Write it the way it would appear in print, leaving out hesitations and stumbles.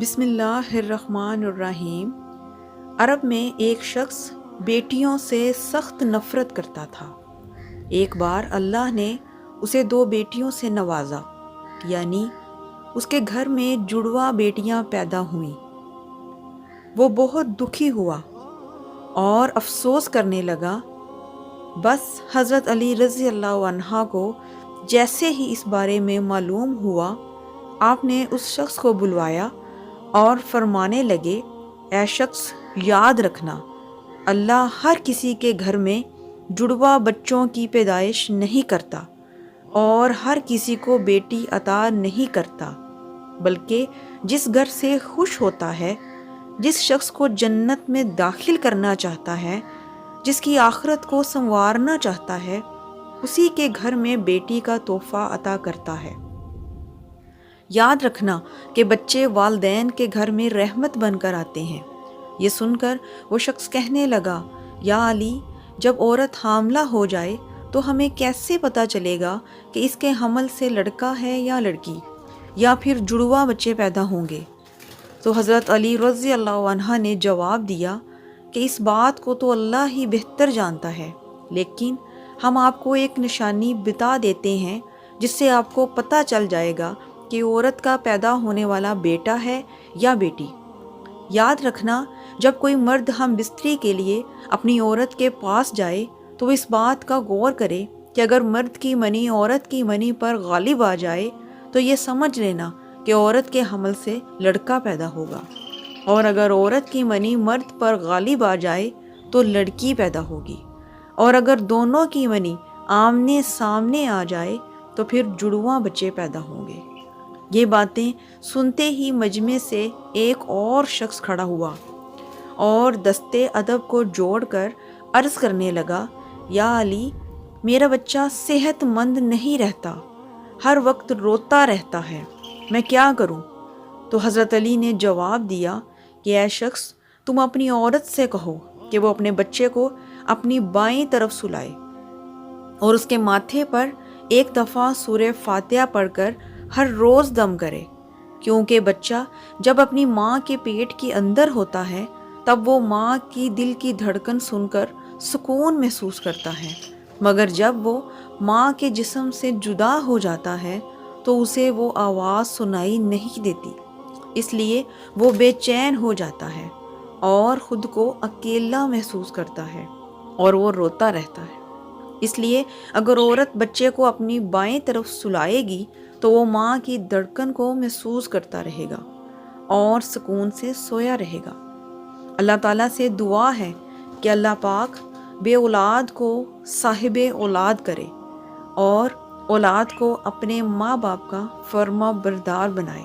بسم اللہ الرحمن الرحیم۔ عرب میں ایک شخص بیٹیوں سے سخت نفرت کرتا تھا۔ ایک بار اللہ نے اسے 2 بیٹیوں سے نوازا، یعنی اس کے گھر میں جڑواں بیٹیاں پیدا ہوئیں۔ وہ بہت دکھی ہوا اور افسوس کرنے لگا۔ بس حضرت علی رضی اللہ عنہ کو جیسے ہی اس بارے میں معلوم ہوا، آپ نے اس شخص کو بلوایا اور فرمانے لگے، اے شخص، یاد رکھنا، اللہ ہر کسی کے گھر میں جڑواں بچوں کی پیدائش نہیں کرتا اور ہر کسی کو بیٹی عطا نہیں کرتا، بلکہ جس گھر سے خوش ہوتا ہے، جس شخص کو جنت میں داخل کرنا چاہتا ہے، جس کی آخرت کو سنوارنا چاہتا ہے، اسی کے گھر میں بیٹی کا تحفہ عطا کرتا ہے۔ یاد رکھنا کہ بچے والدین کے گھر میں رحمت بن کر آتے ہیں۔ یہ سن کر وہ شخص کہنے لگا، یا علی، جب عورت حاملہ ہو جائے تو ہمیں کیسے پتہ چلے گا کہ اس کے حمل سے لڑکا ہے یا لڑکی، یا پھر جڑواں بچے پیدا ہوں گے؟ تو حضرت علی رضی اللہ عنہ نے جواب دیا کہ اس بات کو تو اللہ ہی بہتر جانتا ہے، لیکن ہم آپ کو ایک نشانی بتا دیتے ہیں جس سے آپ کو پتہ چل جائے گا کہ عورت کا پیدا ہونے والا بیٹا ہے یا بیٹی۔ یاد رکھنا، جب کوئی مرد ہم بستری کے لیے اپنی عورت کے پاس جائے تو وہ اس بات کا غور کرے کہ اگر مرد کی منی عورت کی منی پر غالب آ جائے تو یہ سمجھ لینا کہ عورت کے حمل سے لڑکا پیدا ہوگا، اور اگر عورت کی منی مرد پر غالب آ جائے تو لڑکی پیدا ہوگی، اور اگر دونوں کی منی آمنے سامنے آ جائے تو پھر جڑواں بچے پیدا ہوں گے۔ یہ باتیں سنتے ہی مجمع سے ایک اور شخص کھڑا ہوا اور دستے ادب کو جوڑ کر عرض کرنے لگا، یا علی، میرا بچہ صحت مند نہیں رہتا، ہر وقت روتا رہتا ہے، میں کیا کروں؟ تو حضرت علی نے جواب دیا کہ اے شخص، تم اپنی عورت سے کہو کہ وہ اپنے بچے کو اپنی بائیں طرف سلائے اور اس کے ماتھے پر ایک دفعہ سورہ فاتحہ پڑھ کر ہر روز دم کرے، کیونکہ بچہ جب اپنی ماں کے پیٹ کے اندر ہوتا ہے تب وہ ماں کی دل کی دھڑکن سن کر سکون محسوس کرتا ہے، مگر جب وہ ماں کے جسم سے جدا ہو جاتا ہے تو اسے وہ آواز سنائی نہیں دیتی، اس لیے وہ بے چین ہو جاتا ہے اور خود کو اکیلا محسوس کرتا ہے اور وہ روتا رہتا ہے۔ اس لیے اگر عورت بچے کو اپنی بائیں طرف سلائے گی تو وہ ماں کی دھڑکن کو محسوس کرتا رہے گا اور سکون سے سویا رہے گا۔ اللہ تعالیٰ سے دعا ہے کہ اللہ پاک بے اولاد کو صاحب اولاد کرے اور اولاد کو اپنے ماں باپ کا فرما بردار بنائے۔